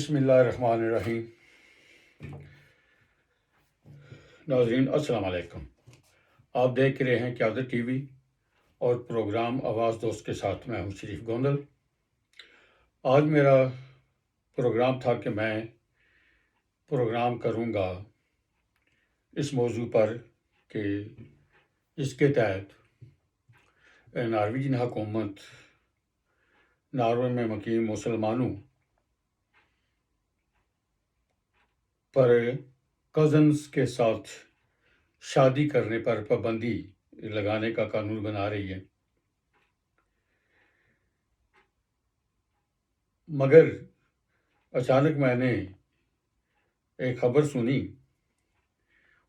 بسم اللہ الرحمن الرحیم۔ ناظرین السلام علیکم۔ آپ دیکھ رہے ہیں قیادت ٹی وی اور پروگرام آواز دوست کے ساتھ میں ہوں شریف گوندل۔ آج میرا پروگرام تھا کہ میں پروگرام کروں گا اس موضوع پر کہ اس کے تحت نارویجن حکومت ناروے میں مقیم مسلمانوں پر کزنز کے ساتھ شادی کرنے پر پابندی لگانے کا قانون بنا رہی ہے، مگر اچانک میں نے ایک خبر سنی،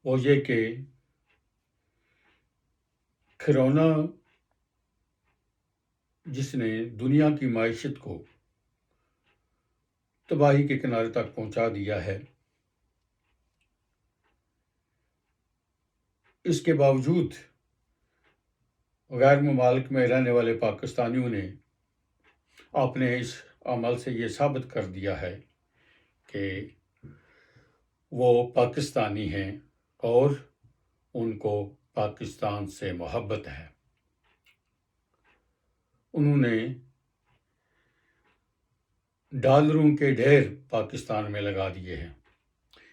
وہ یہ کہ کرونا جس نے دنیا کی معیشت کو تباہی کے کنارے تک پہنچا دیا ہے، اس کے باوجود غیر ممالک میں رہنے والے پاکستانیوں نے اپنے اس عمل سے یہ ثابت کر دیا ہے کہ وہ پاکستانی ہیں اور ان کو پاکستان سے محبت ہے۔ انہوں نے ڈالروں کے ڈھیر پاکستان میں لگا دیے ہیں۔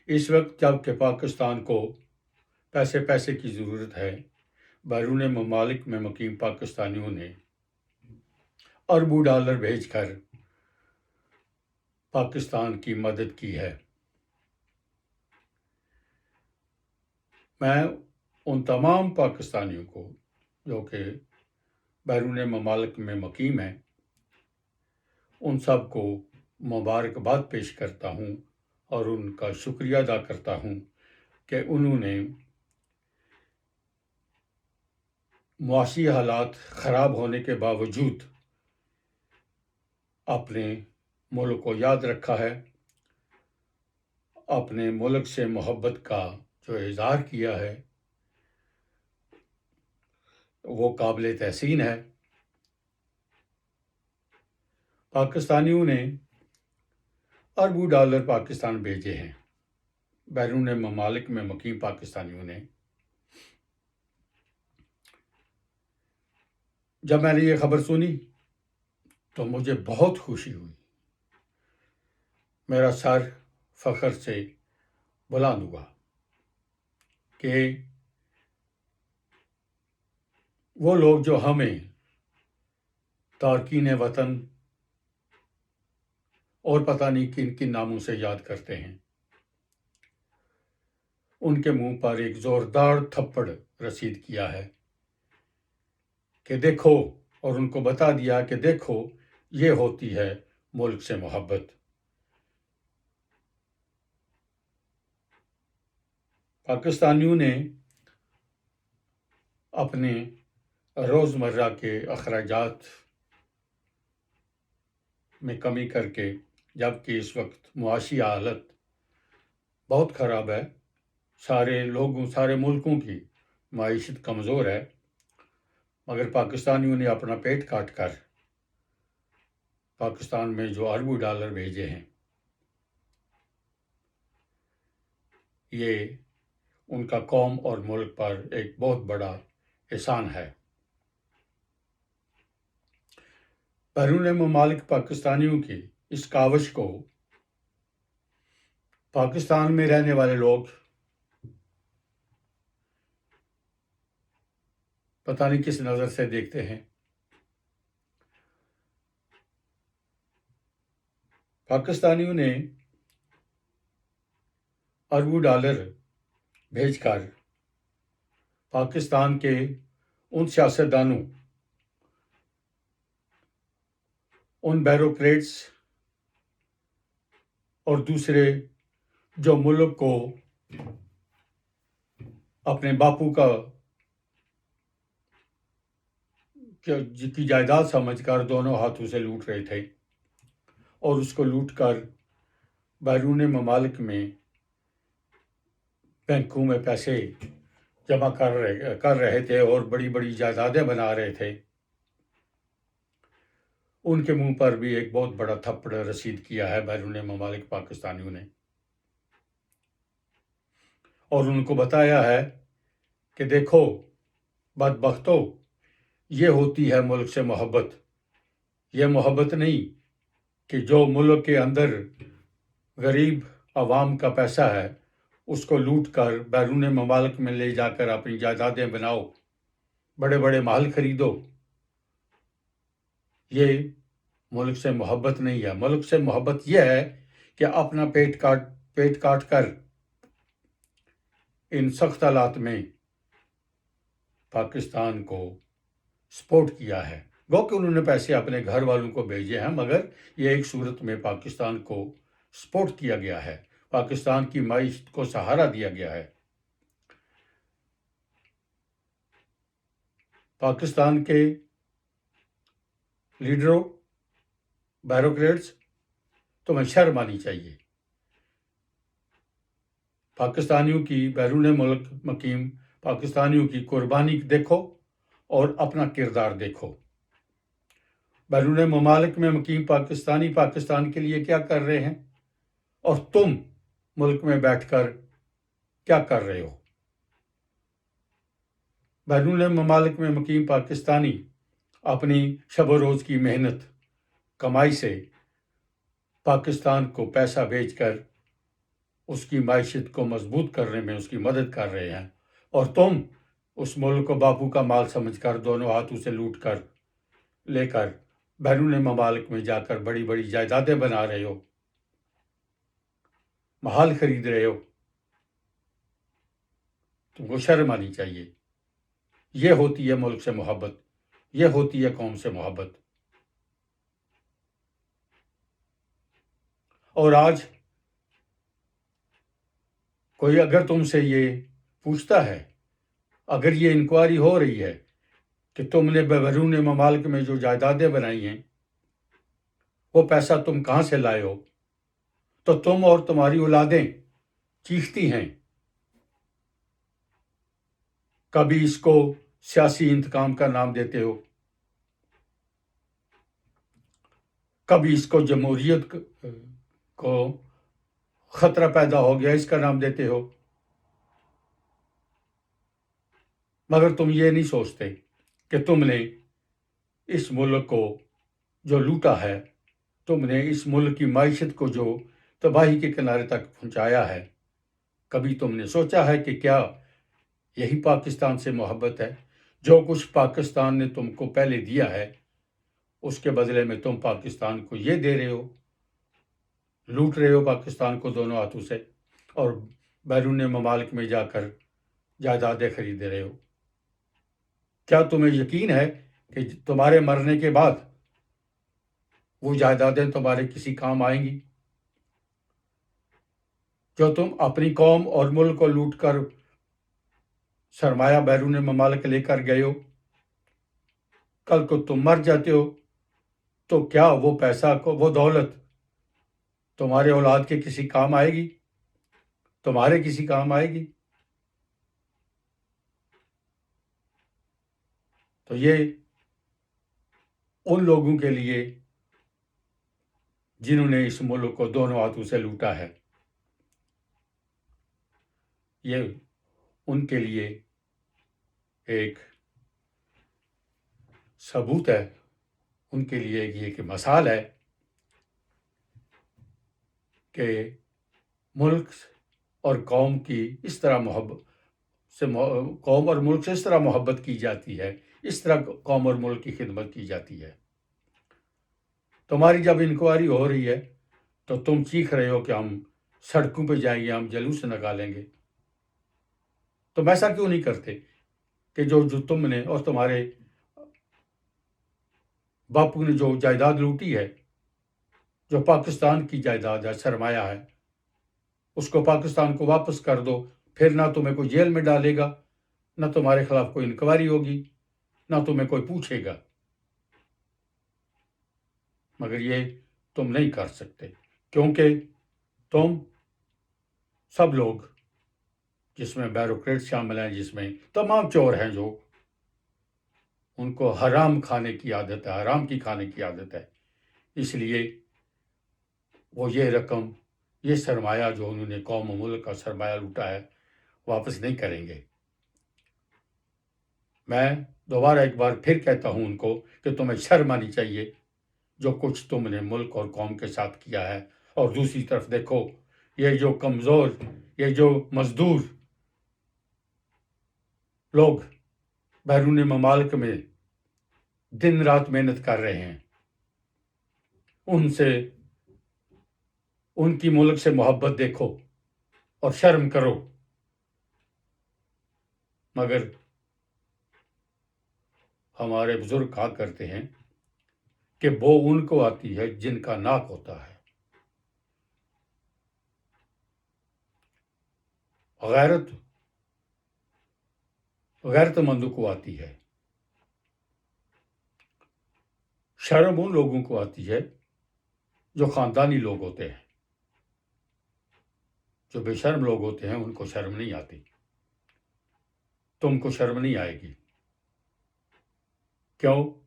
اس وقت جب کہ پاکستان کو پیسے کی ضرورت ہے، بیرون ممالک میں مقیم پاکستانیوں نے اربوں ڈالر بھیج کر پاکستان کی مدد کی ہے۔ میں ان تمام پاکستانیوں کو جو کہ بیرون ممالک میں مقیم ہیں، ان سب کو مبارکباد پیش کرتا ہوں اور ان کا شکریہ ادا کرتا ہوں کہ انہوں نے معاشی حالات خراب ہونے کے باوجود اپنے ملک کو یاد رکھا ہے، اپنے ملک سے محبت کا جو اظہار کیا ہے وہ قابل تحسین ہے۔ پاکستانیوں نے اربوں ڈالر پاکستان بھیجے ہیں، بیرون ممالک میں مقیم پاکستانیوں نے۔ جب میں نے یہ خبر سنی تو مجھے بہت خوشی ہوئی، میرا سر فخر سے بلند ہوا کہ وہ لوگ جو ہمیں تارکین وطن اور پتہ نہیں کن کن ناموں سے یاد کرتے ہیں، ان کے منہ پر ایک زوردار تھپڑ رسید کیا ہے کہ دیکھو، اور ان کو بتا دیا کہ دیکھو یہ ہوتی ہے ملک سے محبت۔ پاکستانیوں نے اپنے روزمرہ کے اخراجات میں کمی کر کے، جبکہ اس وقت معاشی حالت بہت خراب ہے، سارے ملکوں کی معیشت کمزور ہے، مگر پاکستانیوں نے اپنا پیٹ کاٹ کر پاکستان میں جو اربوں ڈالر بھیجے ہیں، یہ ان کا قوم اور ملک پر ایک بہت بڑا احسان ہے۔ بیرون ممالک پاکستانیوں کی اس کاوش کو پاکستان میں رہنے والے لوگ پتہ نہیں کس نظر سے دیکھتے ہیں۔ پاکستانیوں نے اربوں ڈالر بھیج کر پاکستان کے ان سیاستدانوں، ان بیوروکریٹس اور دوسرے جو ملک کو اپنے باپو کی جائیداد سمجھ کر دونوں ہاتھوں سے لوٹ رہے تھے، اور اس کو لوٹ کر بیرون ممالک میں بینکوں میں پیسے جمع کر رہے تھے اور بڑی بڑی جائیدادیں بنا رہے تھے۔ ان کے منہ پر بھی ایک بہت بڑا تھپڑ رسید کیا ہے بیرون ممالک پاکستانیوں نے، اور ان کو بتایا ہے کہ دیکھو بدبختو، یہ ہوتی ہے ملک سے محبت۔ یہ محبت نہیں کہ جو ملک کے اندر غریب عوام کا پیسہ ہے اس کو لوٹ کر بیرون ممالک میں لے جا کر اپنی جائیدادیں بناؤ، بڑے بڑے محل خریدو۔ یہ ملک سے محبت نہیں ہے۔ ملک سے محبت یہ ہے کہ اپنا پیٹ کاٹ کر ان سخت حالات میں پاکستان کو سپورٹ کیا ہے۔ گو کہ انہوں نے پیسے اپنے گھر والوں کو بھیجے ہیں، مگر یہ ایک صورت میں پاکستان کو سپورٹ کیا گیا ہے، پاکستان کی معیشت کو سہارا دیا گیا ہے۔ پاکستان کے لیڈروں، بیوروکریٹس، تمہیں شرم آنی چاہیے۔ پاکستانیوں کی بیرون ملک مقیم پاکستانیوں کی قربانی دیکھو اور اپنا کردار دیکھو۔ بیرون ممالک میں مقیم پاکستانی پاکستان کے لیے کیا کر رہے ہیں، اور تم ملک میں بیٹھ کر کیا کر رہے ہو۔ بیرون ممالک میں مقیم پاکستانی اپنی شب و روز کی محنت کمائی سے پاکستان کو پیسہ بھیج کر اس کی معیشت کو مضبوط کرنے میں اس کی مدد کر رہے ہیں، اور تم اس ملک کو باپو کا مال سمجھ کر دونوں ہاتھوں سے لوٹ کر لے کر بیرون ممالک میں جا کر بڑی بڑی جائیدادیں بنا رہے ہو، محل خرید رہے ہو۔ تم کو شرم آنی چاہیے۔ یہ ہوتی ہے ملک سے محبت، یہ ہوتی ہے قوم سے محبت۔ اور آج کوئی اگر تم سے یہ پوچھتا ہے، اگر یہ انکوائری ہو رہی ہے کہ تم نے بیرون ممالک میں جو جائیدادیں بنائی ہیں وہ پیسہ تم کہاں سے لائے ہو، تو تم اور تمہاری اولادیں چیختی ہیں۔ کبھی اس کو سیاسی انتقام کا نام دیتے ہو، کبھی اس کو جمہوریت کو خطرہ پیدا ہو گیا اس کا نام دیتے ہو، مگر تم یہ نہیں سوچتے کہ تم نے اس ملک کو جو لوٹا ہے، تم نے اس ملک کی معیشت کو جو تباہی کے کنارے تک پہنچایا ہے، کبھی تم نے سوچا ہے کہ کیا یہی پاکستان سے محبت ہے؟ جو کچھ پاکستان نے تم کو پہلے دیا ہے اس کے بدلے میں تم پاکستان کو یہ دے رہے ہو، لوٹ رہے ہو پاکستان کو دونوں ہاتھوں سے، اور بیرون ممالک میں جا کر جائیدادیں خرید رہے ہو۔ کیا تمہیں یقین ہے کہ تمہارے مرنے کے بعد وہ جائیدادیں تمہارے کسی کام آئیں گی؟ جو تم اپنی قوم اور ملک کو لوٹ کر سرمایہ بیرون ممالک لے کر گئے ہو، کل کو تم مر جاتے ہو تو کیا وہ پیسہ کو وہ دولت تمہارے اولاد کے کسی کام آئے گی، تمہارے کسی کام آئے گی؟ تو یہ ان لوگوں کے لیے جنہوں نے اس ملک کو دونوں ہاتھوں سے لوٹا ہے، یہ ان کے لیے ایک ثبوت ہے، ان کے لیے یہ کہ مثال ہے کہ ملک اور قوم کی اس طرح قوم اور ملک سے اس طرح محبت کی جاتی ہے، اس طرح قوم اور ملک کی خدمت کی جاتی ہے۔ تمہاری جب انکوائری ہو رہی ہے تو تم چیخ رہے ہو کہ ہم سڑکوں پہ جائیں گے، ہم جلوس نکالیں گے۔ تم ایسا کیوں نہیں کرتے کہ جو تم نے اور تمہارے باپو نے جو جائیداد لوٹی ہے، جو پاکستان کی جائیداد ہے، سرمایہ ہے، اس کو پاکستان کو واپس کر دو، پھر نہ تمہیں کوئی جیل میں ڈالے گا، نہ تمہارے خلاف کوئی انکوائری ہوگی، نہ تمہیں کوئی پوچھے گا۔ مگر یہ تم نہیں کر سکتے، کیونکہ تم سب لوگ، جس میں بیوروکریٹ شامل ہیں، جس میں تمام چور ہیں، جو ان کو حرام کھانے کی عادت ہے، حرام کی کھانے کی عادت ہے، اس لیے وہ یہ رقم، یہ سرمایہ جو انہوں نے قوم و ملک کا سرمایہ لوٹا ہے، واپس نہیں کریں گے۔ میں دوبارہ ایک بار پھر کہتا ہوں ان کو کہ تمہیں شرم آنی چاہیے جو کچھ تم نے ملک اور قوم کے ساتھ کیا ہے۔ اور دوسری طرف دیکھو، یہ جو کمزور، یہ جو مزدور لوگ بیرون ممالک میں دن رات محنت کر رہے ہیں، ان کی ملک سے محبت دیکھو اور شرم کرو۔ مگر ہمارے بزرگ کہا کرتے ہیں کہ بو ان کو آتی ہے جن کا ناک ہوتا ہے، غیرت مندوں کو آتی ہے، شرم ان لوگوں کو آتی ہے جو خاندانی لوگ ہوتے ہیں۔ جو بے شرم لوگ ہوتے ہیں ان کو شرم نہیں آتی۔ تم کو شرم نہیں آئے گی، کیوں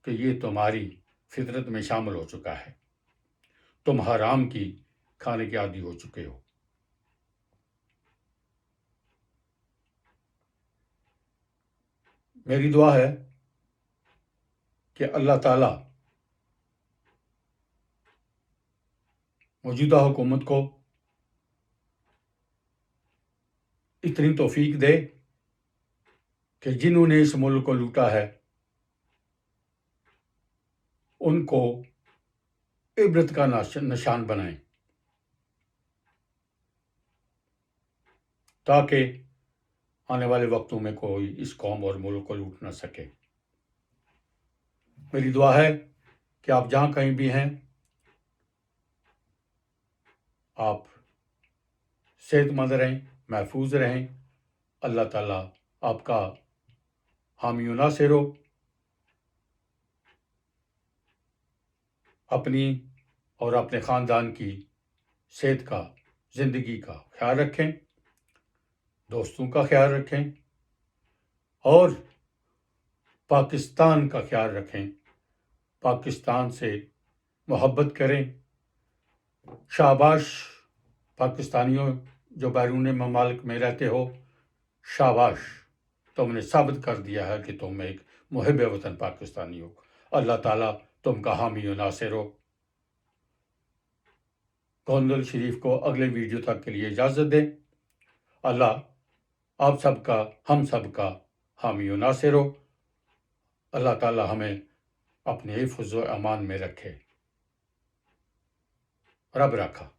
کہ یہ تمہاری فطرت میں شامل ہو چکا ہے۔ تم حرام کی کھانے کے عادی ہو چکے ہو۔ میری دعا ہے کہ اللہ تعالی موجودہ حکومت کو اتنی توفیق دے کہ جنہوں نے اس ملک کو لوٹا ہے ان کو عبرت کا نشان بنائیں، تاکہ آنے والے وقتوں میں کوئی اس قوم اور ملک کو لوٹ نہ سکے۔ میری دعا ہے کہ آپ جہاں کہیں بھی ہیں، آپ صحت مند رہیں، محفوظ رہیں۔ اللہ تعالیٰ آپ کا حامی و ناصر ہو۔ اپنی اور اپنے خاندان کی صحت کا، زندگی کا خیال رکھیں، دوستوں کا خیال رکھیں اور پاکستان کا خیال رکھیں۔ پاکستان سے محبت کریں۔ شاباش پاکستانیوں جو بیرون ممالک میں رہتے ہو، شاباش، تم نے ثابت کر دیا ہے کہ تم ایک محب وطن پاکستانی ہو۔ اللہ تعالیٰ تم کا حامی و ناصر ہو۔ گوندل شریف کو اگلے ویڈیو تک کے لیے اجازت دیں۔ اللہ آپ سب کا، ہم سب کا حامی و ناصر ہو۔ اللہ تعالیٰ ہمیں اپنے حفظ و امان میں رکھے۔ رب رکھا۔